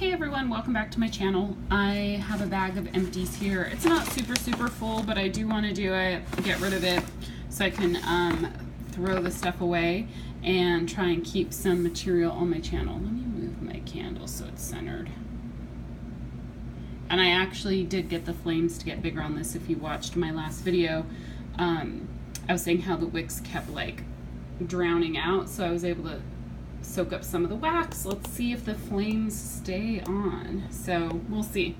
Hey everyone, welcome back to my channel. I have a bag of empties here. It's not super full, but I do want to do it, get rid of it so I can throw the stuff away and try and keep some material on my channel. Let me move my candle so it's centered. And I actually did get the flames to get bigger on this. If you watched my last video, I was saying how the wicks kept like drowning out, so I was able to soak up some of the wax. Let's see if the flames stay on. So we'll see.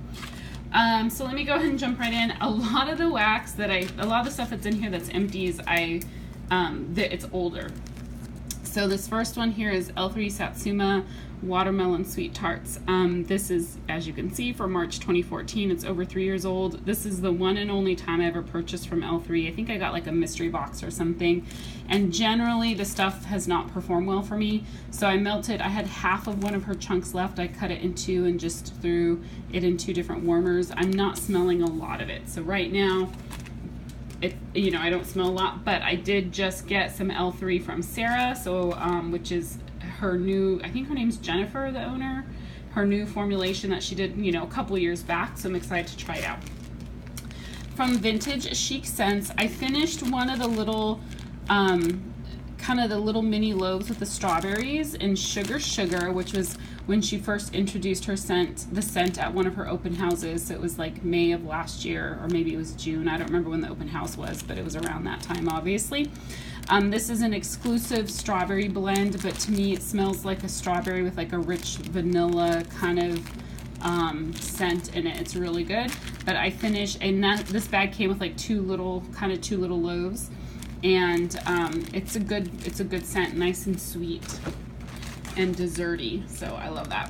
So let me go ahead and jump right in. A lot of the wax that a lot of the stuff that's in here that's empties, it's older. So this first one here is L3 Satsuma Watermelon Sweet Tarts. This is, as you can see, from March 2014. It's over 3 years old. This is the one and only time I ever purchased from L3. I think I got like a mystery box or something. And generally the stuff has not performed well for me. So I melted, I had half of one of her chunks left. I cut it in two and just threw it in two different warmers. I'm not smelling a lot of it. So right now, I don't smell a lot, but I did just get some L3 from Sarah, so which is her new, I think her name's Jennifer, the owner, her new formulation that she did, a couple years back, so I'm excited to try it out. From Vintage Chic Scents, I finished one of the little, kind of the little mini loaves with the strawberries and sugar, which was when she first introduced the scent at one of her open houses. So it was like May of last year, or maybe it was June. I don't remember when the open house was, but it was around that time, obviously. This is an exclusive strawberry blend, but to me it smells like a strawberry with like a rich vanilla kind of scent in it. It's really good. But I finished, and this bag came with like two little loaves, and it's a good scent, nice and sweet and desserty, so I love that.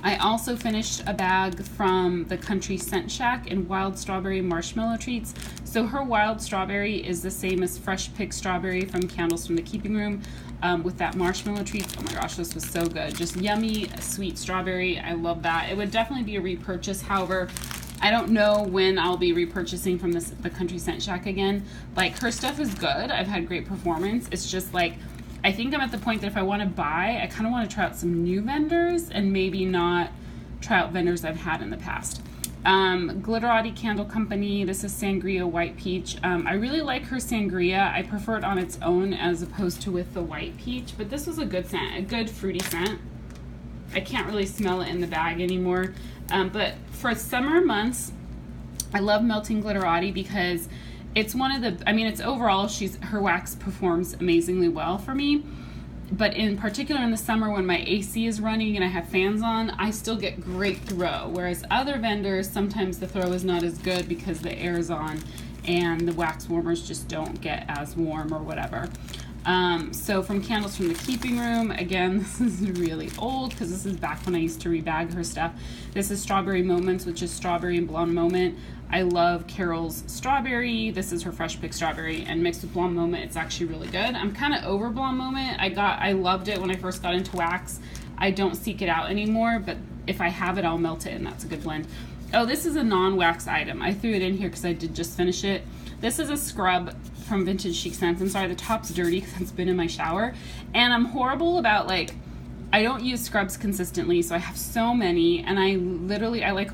I also finished a bag from the Country Scent Shack in Wild Strawberry Marshmallow Treats. So her Wild Strawberry is the same as Fresh Picked Strawberry from Candles from the Keeping Room, with that marshmallow treats. Oh my gosh, this was so good. Just yummy, sweet strawberry. I love that. It would definitely be a repurchase. However, I don't know when I'll be repurchasing from the Country Scent Shack again. Like, her stuff is good. I've had great performance. It's just like, I think I'm at the point that if I want to buy, I kind of want to try out some new vendors and maybe not try out vendors I've had in the past. Glitterati Candle Company. This is Sangria White Peach. I really like her Sangria. I prefer it on its own as opposed to with the white peach, but this was a good scent, a good fruity scent. I can't really smell it in the bag anymore. But for summer months, I love melting Glitterati because it's one of the, it's overall, her wax performs amazingly well for me. But in particular in the summer when my AC is running and I have fans on, I still get great throw. Whereas other vendors, sometimes the throw is not as good because the air is on and the wax warmers just don't get as warm or whatever. So from Candles from the Keeping Room, again, this is really old because this is back when I used to rebag her stuff. This is Strawberry Moments, which is Strawberry and Blonde Moment. I love Carol's Strawberry. This is her Fresh Picked Strawberry, and mixed with Blonde Moment, it's actually really good. I'm kind of over Blonde Moment. I loved it when I first got into wax. I don't seek it out anymore, but if I have it, I'll melt it, and that's a good blend. Oh, this is a non-wax item. I threw it in here because I did just finish it. This is a scrub from Vintage Chic Scents. I'm sorry, the top's dirty because it's been in my shower. And I'm horrible about, I don't use scrubs consistently, so I have so many, and I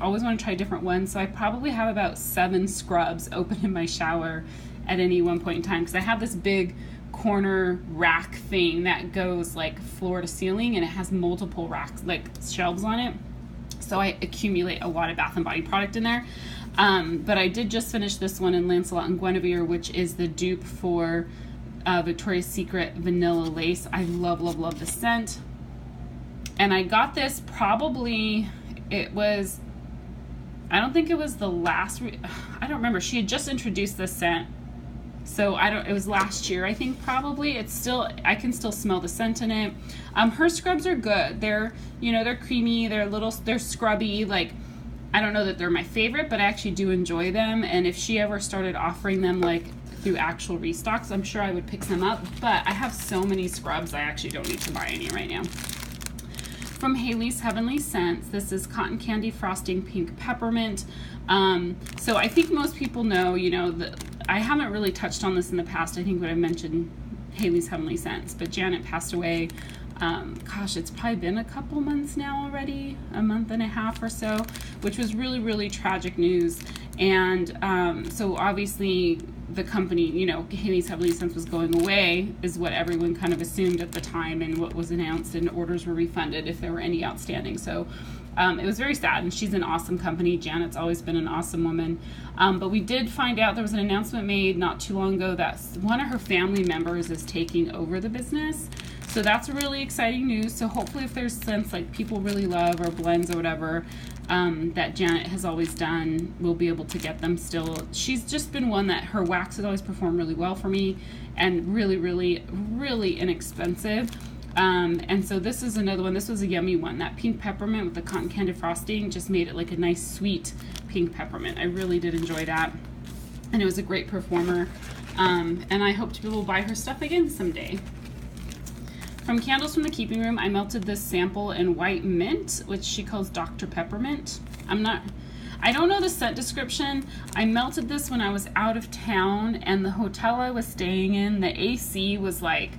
always want to try different ones, so I probably have about 7 scrubs open in my shower at any one point in time, because I have this big corner rack thing that goes like floor to ceiling, and it has multiple racks, like shelves on it, so I accumulate a lot of Bath & Body product in there. But I did just finish this one in Lancelot and Guinevere, which is the dupe for Victoria's Secret Vanilla Lace. I love the scent. And I got this probably, I don't think it was the last, I don't remember. She had just introduced this scent. So it was last year, I think, probably. I can still smell the scent in it. Her scrubs are good. They're creamy, they're scrubby. I don't know that they're my favorite, but I actually do enjoy them. And if she ever started offering them through actual restocks, I'm sure I would pick them up. But I have so many scrubs, I actually don't need to buy any right now. From Haley's Heavenly Scents, this is Cotton Candy Frosting Pink Peppermint. So I think most people know, I haven't really touched on this in the past. I think when I mentioned Haley's Heavenly Scents, but Janet passed away Gosh, it's probably been a couple months now already, a month and a half or so, which was really, really tragic news. And so obviously the company, you know, Haley's Heavenly Scents was going away, is what everyone kind of assumed at the time, and what was announced, and orders were refunded if there were any outstanding. So it was very sad, and she's an awesome company. Janet's always been an awesome woman. But we did find out there was an announcement made not too long ago that one of her family members is taking over the business. So that's really exciting news. So hopefully if there's scents like people really love, or blends or whatever, that Janet has always done, we'll be able to get them still. She's just been one that her wax has always performed really well for me, and really, really, really inexpensive. And so this is another one. This was a yummy one. That pink peppermint with the cotton candy frosting just made it like a nice sweet pink peppermint. I really did enjoy that, and it was a great performer. And I hope people will buy her stuff again someday. From Candles from the Keeping Room, I melted this sample in white mint, which she calls Dr. Peppermint. I don't know the scent description. I melted this when I was out of town, and the hotel I was staying in, the AC was like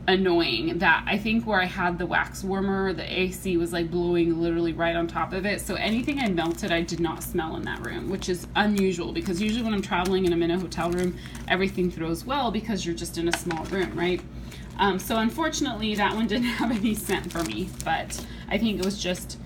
annoying. That I think where I had the wax warmer, the AC was like blowing literally right on top of it. So anything I melted, I did not smell in that room, which is unusual, because usually when I'm traveling and I'm in a hotel room, everything throws well because you're just in a small room, right? So unfortunately that one didn't have any scent for me, but I think it was just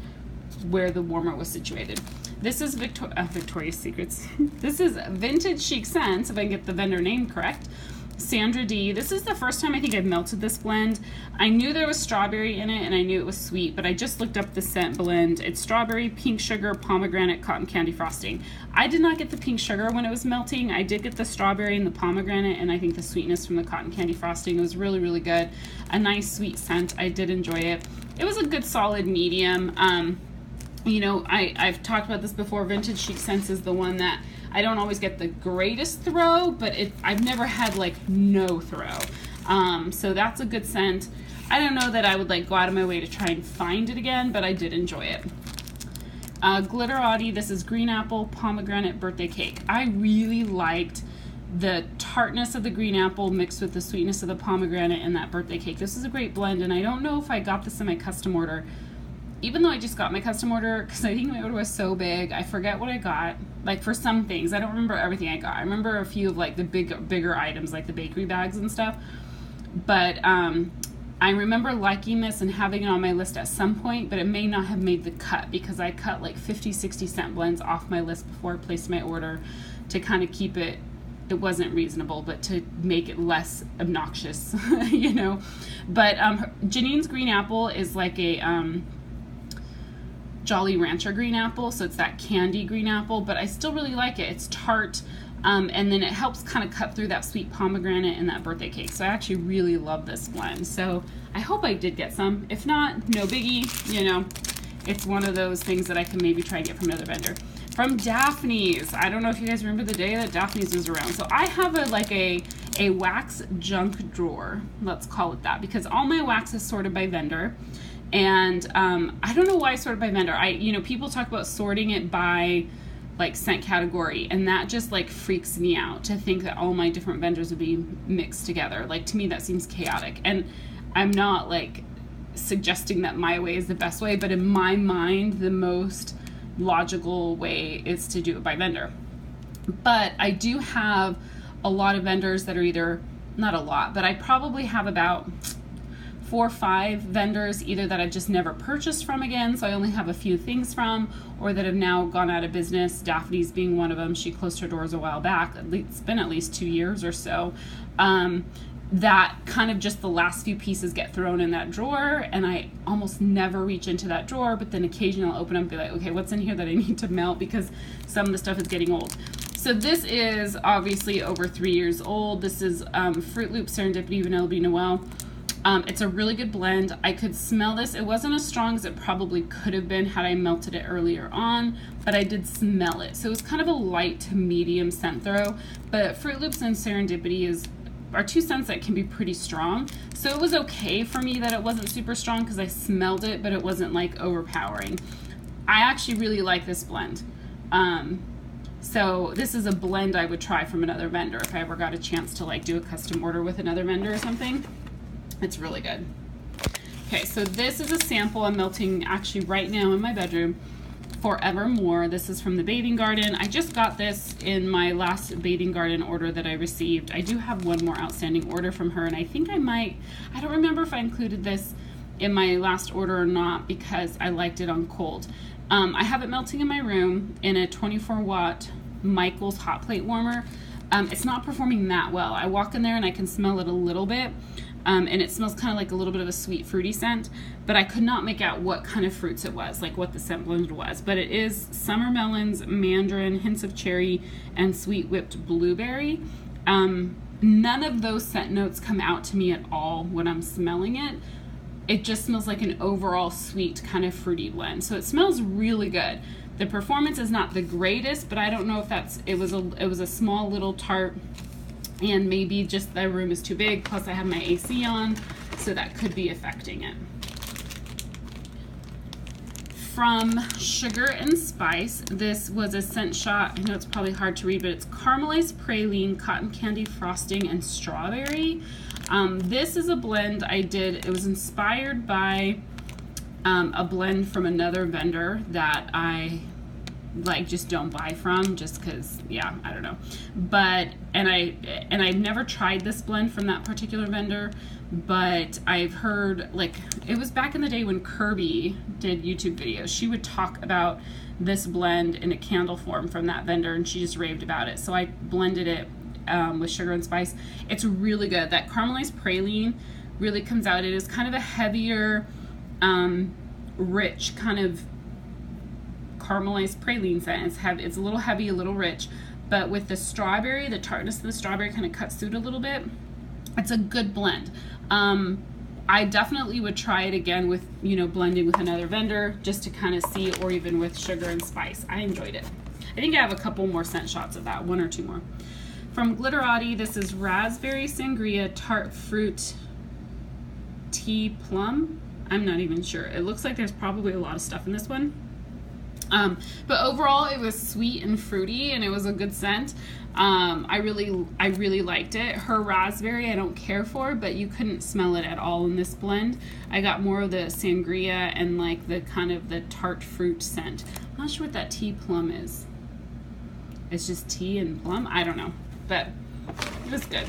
where the warmer was situated. This is Victoria's Secrets. This is Vintage Chic Scents, if I can get the vendor name correct. Sandra D. This is the first time I think I've melted this blend. I knew there was strawberry in it, and I knew it was sweet, but I just looked up the scent blend. It's strawberry, pink sugar, pomegranate, cotton candy frosting. I did not get the pink sugar when it was melting. I did get the strawberry and the pomegranate, and I think the sweetness from the cotton candy frosting. It was really, really good. A nice sweet scent. I did enjoy it. It was a good solid medium. You know, I've talked about this before. Vintage Chic Scents is the one that I don't always get the greatest throw, but I've never had like no throw. So that's a good scent. I don't know that I would like go out of my way to try and find it again, but I did enjoy it. Glitterati, this is green apple, pomegranate, birthday cake. I really liked the tartness of the green apple mixed with the sweetness of the pomegranate and that birthday cake. This is a great blend, and I don't know if I got this in my custom order, even though I just got my custom order, because I think my order was so big. I forget what I got. Like for some things, I don't remember everything I got. I remember a few of like the bigger items, like the bakery bags and stuff. But I remember liking this and having it on my list at some point, but it may not have made the cut, because I cut like 50-60 scent blends off my list before I placed my order to kind of keep it, it wasn't reasonable, but to make it less obnoxious, you know. But Janine's green apple is like a Jolly Rancher green apple, so it's that candy green apple, but I still really like it. It's tart, and then it helps kind of cut through that sweet pomegranate and that birthday cake. So I actually really love this blend. So I hope I did get some. If not, no biggie. You know, it's one of those things that I can maybe try and get from another vendor. From Daphne's. I don't know if you guys remember the day that Daphne's was around. So I have a wax junk drawer, let's call it that, because all my wax is sorted by vendor. And I don't know why I sort it by vendor. You know, people talk about sorting it by like scent category, and that just like freaks me out to think that all my different vendors would be mixed together. Like, to me that seems chaotic, and I'm not like suggesting that my way is the best way, but in my mind the most logical way is to do it by vendor. But I do have a lot of vendors that are either, not a lot, but I probably have about 4 or 5 vendors either that I've just never purchased from again, so I only have a few things from, or that have now gone out of business. Daphne's being one of them. She closed her doors a while back. It's been at least 2 years or so. That kind of just the last few pieces get thrown in that drawer, and I almost never reach into that drawer, but then occasionally I'll open up and be like, okay, what's in here that I need to melt, because some of the stuff is getting old. So this is obviously over 3 years old. This is Fruit Loop Serendipity Vanilla Bean Noel. It's a really good blend. I could smell this. It wasn't as strong as it probably could have been had I melted it earlier on, but I did smell it. So it was kind of a light to medium scent throw, but Fruit Loops and Serendipity are 2 scents that can be pretty strong. So it was okay for me that it wasn't super strong, because I smelled it, but it wasn't like overpowering. I actually really like this blend. So this is a blend I would try from another vendor if I ever got a chance to like do a custom order with another vendor or something. It's really good. Okay, so this is a sample I'm melting actually right now in my bedroom. Forevermore. This is from the Bathing Garden. I just got this in my last Bathing Garden order that I received. I do have one more outstanding order from her, and I think I don't remember if I included this in my last order or not because I liked it on cold. I have it melting in my room in a 24-watt Michaels hot plate warmer. It's not performing that well. I walk in there and I can smell it a little bit. And it smells kind of like a little bit of a sweet fruity scent, but I could not make out what kind of fruits it was, like what the scent blend was. But it is summer melons, mandarin, hints of cherry, and sweet whipped blueberry. None of those scent notes come out to me at all when I'm smelling it. It just smells like an overall sweet kind of fruity blend. So it smells really good. The performance is not the greatest, but I don't know if it was a small little tart, and maybe just the room is too big, plus I have my AC on, so that could be affecting it. From Sugar and Spice, this was a scent shot. I know it's probably hard to read, but it's caramelized praline, cotton candy frosting, and strawberry. This is a blend I did. It was inspired by a blend from another vendor that I just don't buy from, just because, yeah, I don't know. But and I've never tried this blend from that particular vendor, but I've heard, like, it was back in the day when Kirby did YouTube videos. She would talk about this blend in a candle form from that vendor, and she just raved about it. So I blended it with Sugar and Spice. It's really good. That caramelized praline really comes out. It is kind of a heavier, rich kind of caramelized praline scent. It's a little heavy, a little rich, but with the strawberry, the tartness of the strawberry kind of cuts through it a little bit. It's a good blend. I definitely would try it again with, blending with another vendor just to kind of see, or even with Sugar and Spice. I enjoyed it. I think I have a couple more scent shots of that, one or two more. From Glitterati, this is Raspberry Sangria Tart Fruit Tea Plum. I'm not even sure. It looks like there's probably a lot of stuff in this one. But overall, it was sweet and fruity, and it was a good scent. I really liked it. Her raspberry, I don't care for, but you couldn't smell it at all in this blend. I got more of the sangria and like the kind of the tart fruit scent. I'm not sure what that tea plum is. It's just tea and plum? I don't know, but it was good.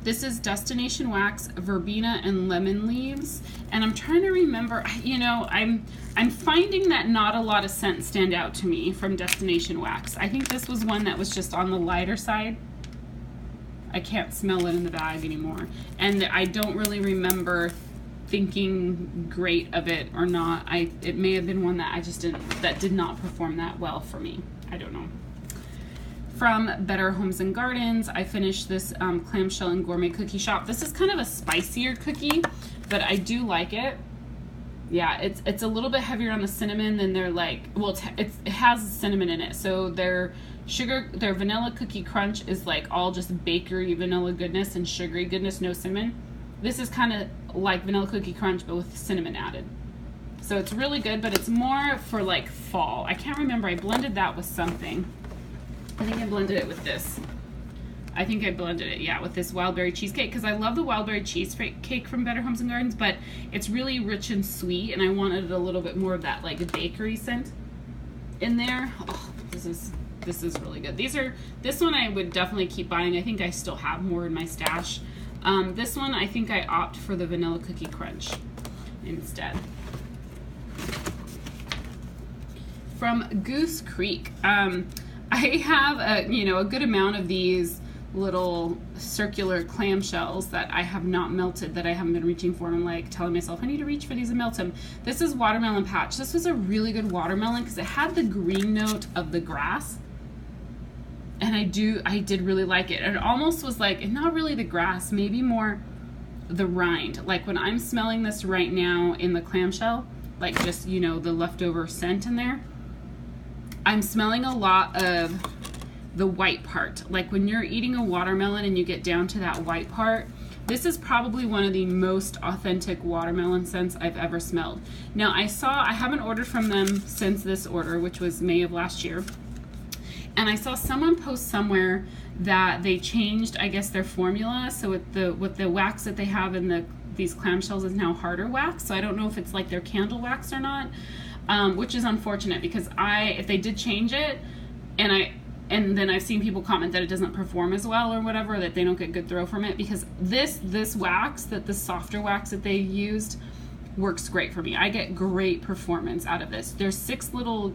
This is Destination Wax, Verbena and Lemon Leaves. And I'm trying to remember, I'm finding that not a lot of scents stand out to me from Destination Wax. I think this was one that was just on the lighter side. I can't smell it in the bag anymore. And I don't really remember thinking great of it or not. It may have been one that that did not perform that well for me. I don't know. From Better Homes and Gardens, I finished this clamshell and gourmet cookie shop. This is kind of a spicier cookie, but I do like it. Yeah, it's a little bit heavier on the cinnamon than their it has cinnamon in it. So their vanilla cookie crunch is like all just bakery vanilla goodness and sugary goodness, no cinnamon. This is kind of like vanilla cookie crunch, but with cinnamon added. So it's really good, but it's more for like fall. I can't remember. I blended that with something. I think I blended it with this. I think I blended it, yeah, with this wild berry cheesecake, because I love the wild berry cheesecake from Better Homes and Gardens, but it's really rich and sweet, and I wanted a little bit more of that like bakery scent in there. Oh, this is really good. This one I would definitely keep buying. I think I still have more in my stash. This one I think I opt for the vanilla cookie crunch instead. From Goose Creek. I have a good amount of these little circular clamshells that I have not melted, that I haven't been reaching for, and I'm like telling myself I need to reach for these and melt them. This is Watermelon Patch. This was a really good watermelon because it had the green note of the grass, and I did really like it. It almost was like, not really the grass, maybe more the rind. Like when I'm smelling this right now in the clamshell, like just the leftover scent in there, I'm smelling a lot of the white part. Like when you're eating a watermelon and you get down to that white part, this is probably one of the most authentic watermelon scents I've ever smelled. Now I haven't ordered from them since this order, which was May of last year. And I saw someone post somewhere that they changed, I guess, their formula. So with the wax that they have in these clamshells is now harder wax, so I don't know if it's like their candle wax or not, which is unfortunate because if they did change it, and then I've seen people comment that it doesn't perform as well or whatever, that they don't get good throw from it, because this wax, the softer wax that they used, works great for me. I get great performance out of this. There's 6 little,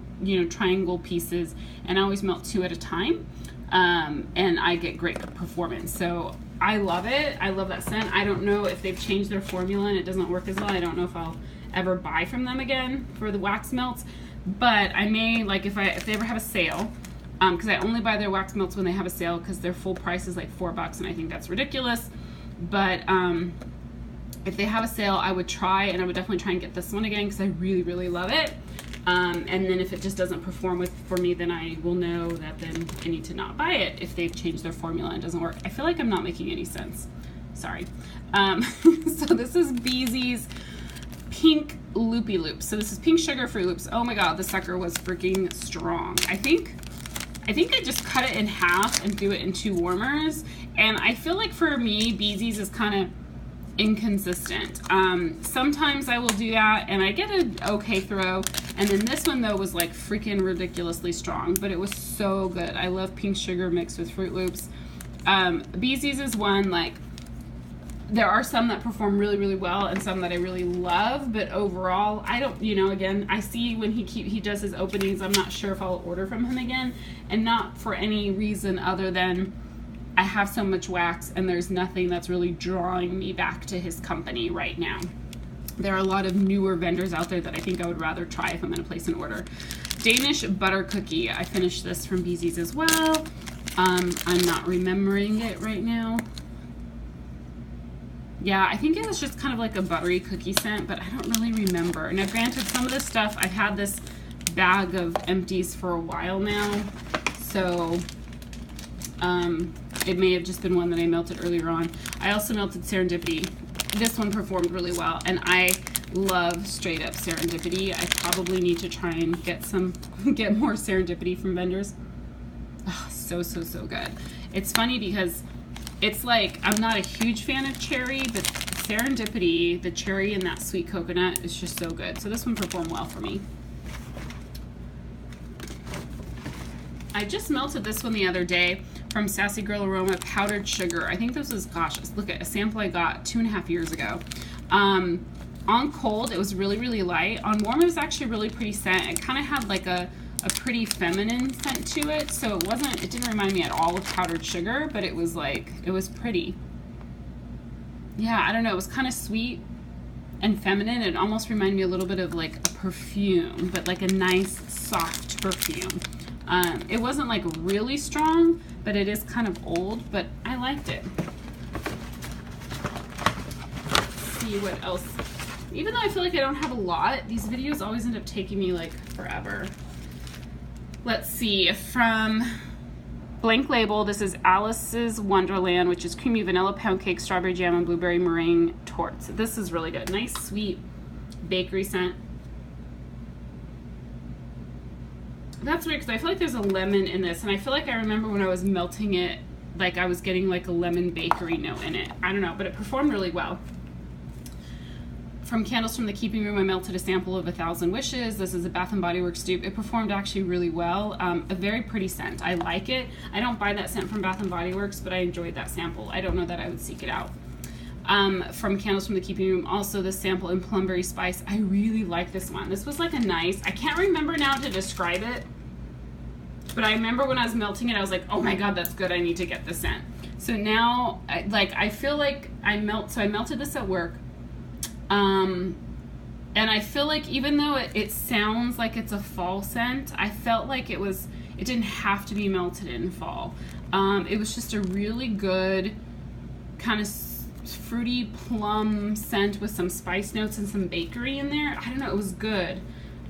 triangle pieces, and I always melt 2 at a time, and I get great performance. So I love it. I love that scent. I don't know if they've changed their formula and it doesn't work as well. I don't know if I'll ever buy from them again for the wax melts, but I may, like, if they ever have a sale, because I only buy their wax melts when they have a sale, because their full price is like $4, and I think that's ridiculous. But if they have a sale, I would try, and I would definitely try and get this one again because I really, really love it. And then if it just doesn't perform for me, then I will know that then I need to not buy it if they've changed their formula and it doesn't work. I feel like I'm not making any sense. Sorry. So this is Bzees Pink Loopy Loops. So this is pink sugar Fruit Loops. Oh my god, the sucker was freaking strong. I think I just cut it in half and threw it in 2 warmers. And I feel like for me, Bzees is kind of inconsistent. Sometimes I will do that and I get an okay throw. And then this one though was like freaking ridiculously strong, but it was so good. I love pink sugar mixed with Fruit Loops. Bzees is one, like, there are some that perform really, really well and some that I really love, but overall, I don't, again, I see when he does his openings, I'm not sure if I'll order from him again, and not for any reason other than I have so much wax and there's nothing that's really drawing me back to his company right now. There are a lot of newer vendors out there that I think I would rather try if I'm going to place an order. Danish Butter Cookie. I finished this from Bzees as well. I'm not remembering it right now. Yeah, I think it was just kind of like a buttery cookie scent, but I don't really remember. Now, granted, some of this stuff, I've had this bag of empties for a while now, so it may have just been one that I melted earlier on. I also melted Serendipity. This one performed really well, and I love straight up Serendipity. I probably need to try and get more Serendipity from vendors. Oh, so good. It's funny because it's like, I'm not a huge fan of cherry, but Serendipity, the cherry and that sweet coconut is just so good. So this one performed well for me. I just melted this one the other day from Sassy Girl Aroma Powdered Sugar. I think this was, gosh, look at a sample I got 2.5 years ago. On cold, it was really, really light. On warm, it was actually really pretty scent. It kind of had like a pretty feminine scent to it, so it didn't remind me at all of powdered sugar, but it was like, it was pretty. Yeah, I don't know, it was kind of sweet and feminine. It almost reminded me a little bit of like a perfume, but like a nice soft perfume. It wasn't like really strong, but it is kind of old, but I liked it. Let's see what else. Even though I feel like I don't have a lot, these videos always end up taking me like forever. Let's see, from Blank Label, this is Alice's Wonderland, which is creamy vanilla pound cake, strawberry jam, and blueberry meringue torts. This is really good. Nice, sweet bakery scent. That's weird because I feel like there's a lemon in this, and I feel like I remember when I was melting it, like I was getting like a lemon bakery note in it. I don't know, but it performed really well. From Candles from the Keeping Room, I melted a sample of 1,000 Wishes. This is a Bath & Body Works dupe. It performed actually really well. A very pretty scent. I like it. I don't buy that scent from Bath & Body Works, but I enjoyed that sample. I don't know that I would seek it out. From Candles from the Keeping Room, also this sample in Plumberry Spice. I really like this one. This was like a nice, I can't remember now to describe it, but I remember when I was melting it, I was like, oh my god, that's good. I need to get this scent. So now, I feel like I melted this at work. And I feel like even though it sounds like it's a fall scent, I felt like it didn't have to be melted in fall. It was just a really good kind of fruity plum scent with some spice notes and some bakery in there. I don't know, it was good.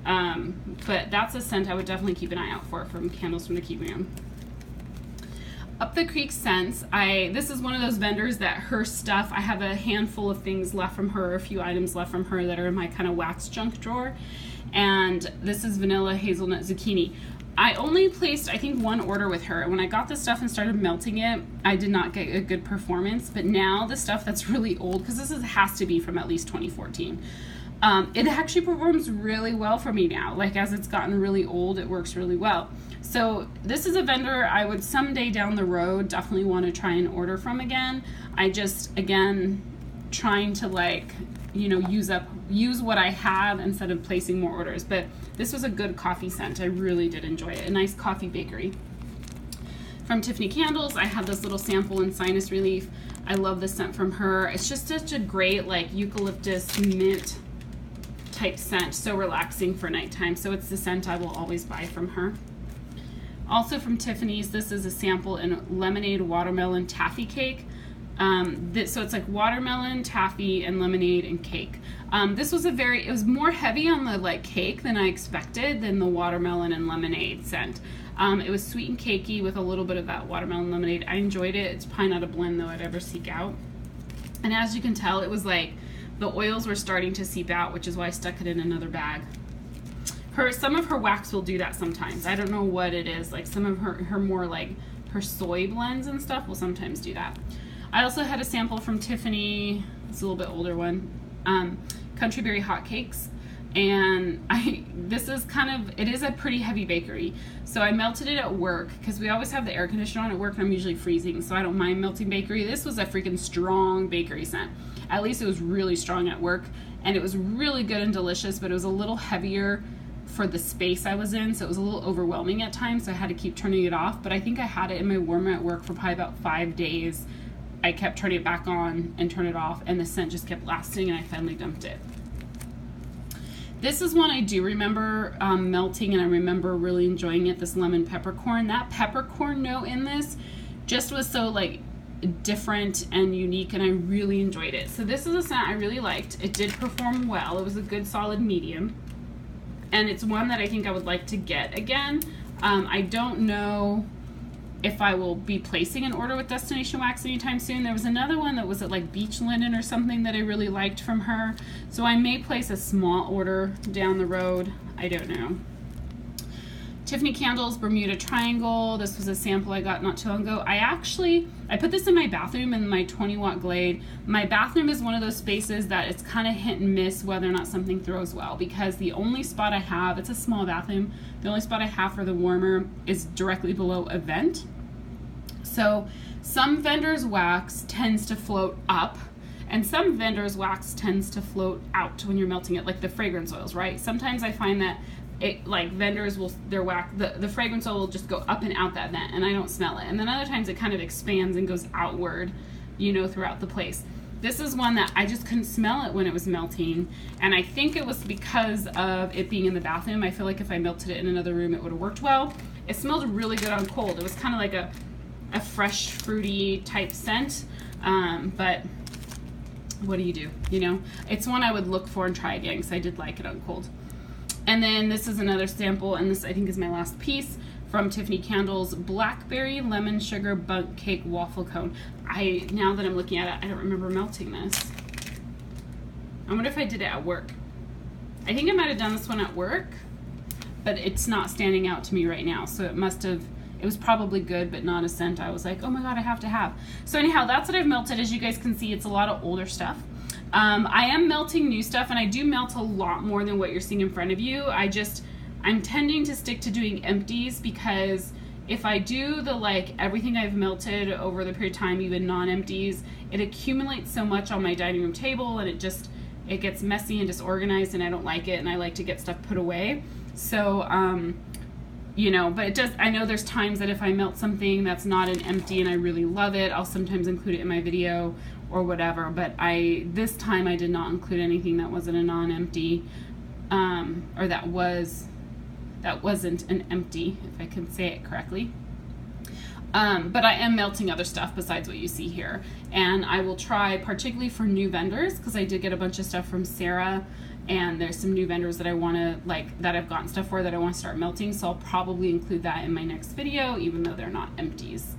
But that's a scent I would definitely keep an eye out for from Candles from the Keeping Room. Up the Creek Scents, this is one of those vendors that her stuff, I have a handful of things left from her, a few items left from her that are in my kind of wax junk drawer. And this is Vanilla Hazelnut Zucchini. I only placed, I think, one order with her. When I got the stuff and started melting it, I did not get a good performance. But now the stuff that's really old, because has to be from at least 2014, it actually performs really well for me now. Like, as it's gotten really old, it works really well. So this is a vendor I would someday down the road definitely want to try and order from again. I just, again, trying to, like, you know, use what I have instead of placing more orders. But this was a good coffee scent. I really did enjoy it. A nice coffee bakery. From Tiffany Candles, I have this little sample in Sinus Relief. I love this scent from her. It's just such a great, like, eucalyptus mint type scent. So relaxing for nighttime. So it's the scent I will always buy from her. Also from Tiffany's, this is a sample in Lemonade Watermelon Taffy Cake. So it's like watermelon, taffy, and lemonade and cake. This was it was more heavy on the like cake than I expected than the watermelon and lemonade scent. It was sweet and cakey with a little bit of that watermelon lemonade. I enjoyed it. It's probably not a blend though I'd ever seek out. And as you can tell, it was like the oils were starting to seep out, which is why I stuck it in another bag. Some of her wax will do that sometimes. I don't know what it is. Like some of her more like her soy blends and stuff will sometimes do that. I also had a sample from Tiffany, it's a little bit older one, Country Berry Hotcakes, and it is a pretty heavy bakery, so I melted it at work, because we always have the air conditioner on at work, and I'm usually freezing, so I don't mind melting bakery. This was a freaking strong bakery scent. At least it was really strong at work, and it was really good and delicious, but it was a little heavier for the space I was in, so it was a little overwhelming at times, so I had to keep turning it off, but I think I had it in my warmer at work for probably about 5 days. I kept turning it back on and turn it off, and the scent just kept lasting, and I finally dumped it. This is one I do remember melting, and I remember really enjoying it, this lemon peppercorn. That peppercorn note in this just was so like different and unique, and I really enjoyed it. So this is a scent I really liked. It did perform well. It was a good solid medium, and it's one that I think I would like to get again. I don't know if I will be placing an order with Destination Wax anytime soon. There was another one that was at like Beach Linen or something that I really liked from her. So I may place a small order down the road. I don't know. Tiffany Candles Bermuda Triangle. This was a sample I got not too long ago. I put this in my bathroom in my 20-watt Glade. My bathroom is one of those spaces that it's kind of hit and miss whether or not something throws well, because the only spot I have, it's a small bathroom, the only spot I have for the warmer is directly below a vent. So some vendors' wax tends to float up, and some vendors' wax tends to float out when you're melting it, like the fragrance oils, right? Sometimes I find that vendors will, their wax, the fragrance oil will just go up and out that vent, and I don't smell it. And then other times it kind of expands and goes outward, you know, throughout the place. This is one that I just couldn't smell it when it was melting, and I think it was because of it being in the bathroom. I feel like if I melted it in another room, it would have worked well. It smelled really good on cold. It was kind of like a fresh, fruity type scent, but what do? You know, it's one I would look for and try again, because I did like it on cold. And then this is another sample, and this I think is my last piece, from Tiffany Candles Blackberry Lemon Sugar Bundt Cake Waffle Cone. Now that I'm looking at it, I don't remember melting this. I wonder if I did it at work. I think I might have done this one at work, but it's not standing out to me right now, so it was probably good, but not a scent I was like, oh my god, I have to have. So anyhow, that's what I've melted. As you guys can see, it's a lot of older stuff. I am melting new stuff, and I do melt a lot more than what you're seeing in front of you. I'm tending to stick to doing empties, because if I do the like everything I've melted over the period of time, even non-empties, it accumulates so much on my dining room table, and it gets messy and disorganized, and I don't like it, and I like to get stuff put away. So you know, but I know there's times that if I melt something that's not an empty and I really love it, I'll sometimes include it in my video or whatever, but this time I did not include anything that wasn't a non-empty, or that wasn't an empty, if I can say it correctly. But I am melting other stuff besides what you see here, and I will try, particularly for new vendors, because I did get a bunch of stuff from Sarah, and there's some new vendors that I want to, like, that I've gotten stuff for that I want to start melting, so I'll probably include that in my next video, even though they're not empties.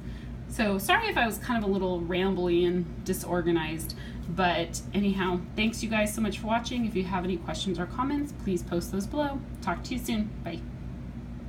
So sorry if I was kind of a little rambly and disorganized, but anyhow, thanks you guys so much for watching. If you have any questions or comments, please post those below. Talk to you soon. Bye.